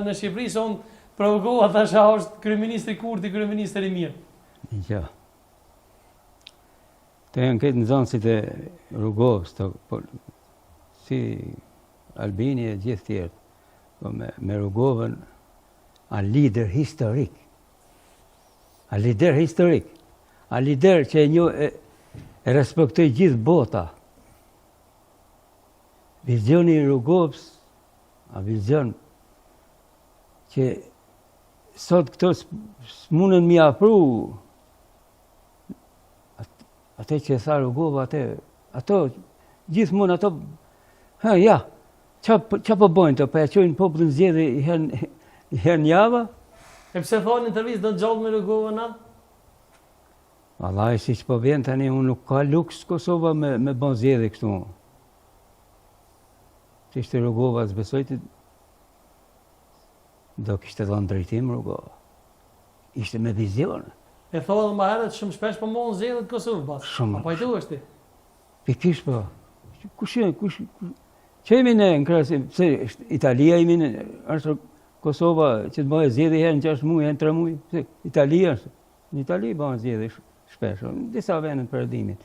Në Shqipëri se unë provokova, thasha është kryeministri Kurti, kryeministri i mirë. Ja. Të janë këtë nxënësit e Rrugovës, si Albini e gjithë tjerë, po me Rrugovën, a lider historik. A lider historik. A lider që e respektoj gjithë bota. Vizioni i Rrugovës, a vizion që sot këto s'munën mi afru atë që tha Rrugova, ato gjithmonë ato, qa po bojnë të, po e qojnë popullin zgjedhje i herë njava? E pse thonë në intervistë do të gjallë me Rrugovën na? Vallai, si që po vjen tani, unë nuk ka luks Kosova me bon zgjedhje kështu. Që ishte Rrugova, s'besoj të do kishte dhënë drejtim Rrugova. Ishte me vizion. E thua edhe më herët shumë shpesh po mohon zgjedhjet Kosovë pas. Shumë. Apo i duhesh ti? Pikërisht po. Kush që jemi ne në krahasim, pse Italia jemi ne, është Kosova që të bëjë zgjedhje herë në 6 muaj, herë në 3 muaj. Pse Italia është. Në Itali bëhen zgjedhje shpesh, në disa vende të perëndimit.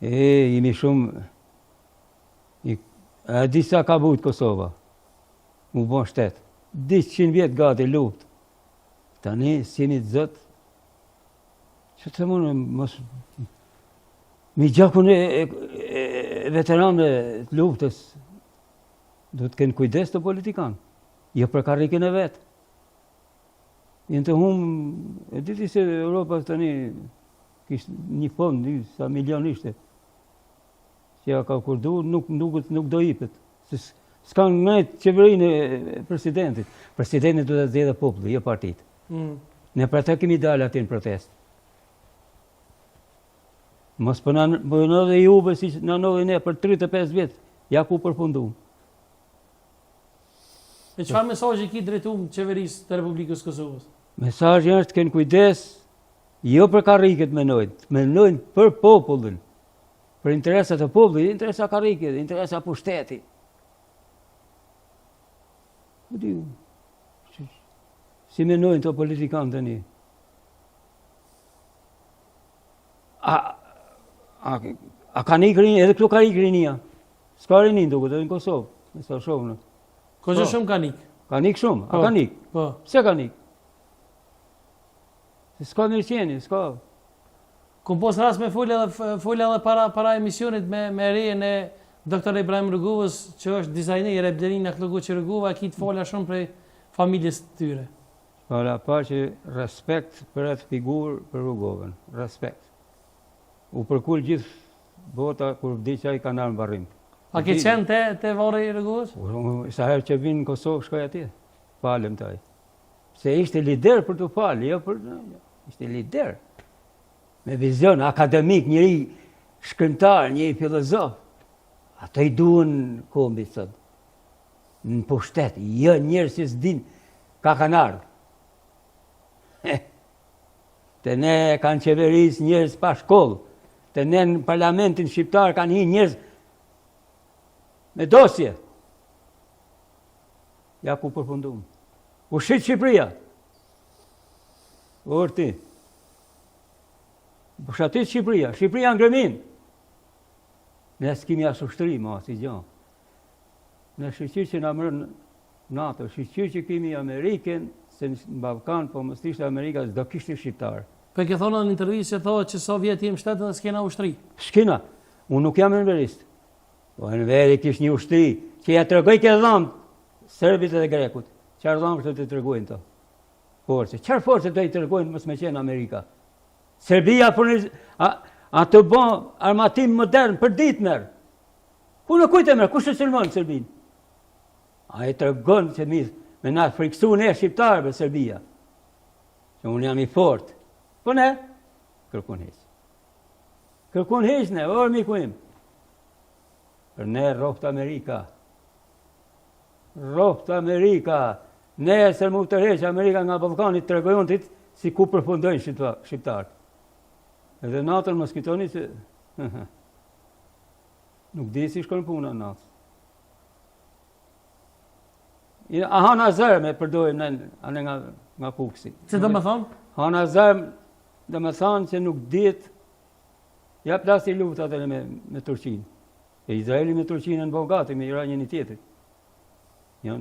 Jemi shumë a di sa ka bujt Kosova. U bon shtet. 200 vjet gati luft. Tani, si jemi të zot, që të mundë mos... Mi gjakun e veteranëve të luftës, do të kenë kujdes të politikanë, jo për karrikin e vetë. Jenë të e diti se Europa tani kishtë një fond, sa milion ishte, që ja ka kurdu, nuk do ipet. S'kan ngajt qeverinë e presidentit. Presidentit do të zgjedhë populli, jo partitë. Ne për ata kemi dalë aty në protest. Mos po na dhe juve si na nodhi ne për 35 vjet, ja ku përfundu. E çfarë mesazhi ki drejtuar qeverisë të Republikës Kosovës? Mesazhi është të kenë kujdes, jo për karriket menojnë për popullin. Për interesat e popullit, interesa karrike, interesa pushtetit. Si menojnë të politikanë të një? A ka një rinia, edhe këtu ka një rinia. S'ka rinin duke të në Kosovë, në sa shumë. Ko që shumë ka nikë? Ka nikë shumë, a ka nikë? Po. Pse ka nikë? S'ka mirëqeni, s'ka. Ku pos ras me folja edhe para emisionit me rejen e Dr. Ibrahim Rrugovës, që është dizajner e Blerina Klogoqi Rrugova, ki të folja shumë prej familjes të tyre. Para pa që respekt për atë figurë për Rrugovën, respekt. U përkull gjithë bota kur vdiqa i kanë në varrim. A ke qenë te varri i Rrugovës? Sa herë që vinë në Kosovë, shkoj atje, falem taj. Se ishte lider për të falë, jo për... Ishte lider. Me vizion akademik, njëri shkrimtar, njëri filozof. Ato i duhen kombit sot. Në pushtet, jo njerë si s'din ka kanë ardhë. Të ne kanë qeveris njerës pa shkollë. Të ne në parlamentin shqiptar kanë hi njerës me dosje. Ja ku përfundum. U shqit Shqipëria. Orti. U shatit Shqipëria. Shqipëria në grëmin. Ne s'kimi asë ushtëri, ma, si gjanë. Ne shqyqyr që në mërën NATO, shqyqyr që kemi Ameriken, se në Balkan, po mos ishte Amerika, s'do kishte shqiptar. Po ke thonë në intervjistë që thotë që Sovjet jem shtetë dhe s'kena ushtri. S'kena. Unë nuk jam enverist. Po enveri kish një ushtri, që ja të regoj ke dhamë, Serbit edhe Grekut. Qarë dhamë që të të regojnë to? Forse. Qarë forse të të regojnë mos me qenë Amerika? Serbia a të bon armatim modern për ditë merë. Ku në kujtë e merë? Kushtë të sëlmonë Serbinë? A i të regonë që me na friksu ne shqiptarëve Serbia. Që unë jam i fort. Po ne, kërkun heq. Kërkun heq ne, orë mi kujim. Për ne roft Amerika. Roft Amerika. Ne e sërmu të heq Amerika nga Balkanit të regojnë të si ku përfundojnë shqiptarët. Edhe natën më skitoni se... Nuk di si shkon puna natë. hana zër me përdojmë në nga kuksi. Që do më thonë? Hana zër, dhe me thonë që nuk dit, ja plasti luft atë me Turqinë. E Izraeli me Turqinë në bogati, me Iranin i tjetër. Janë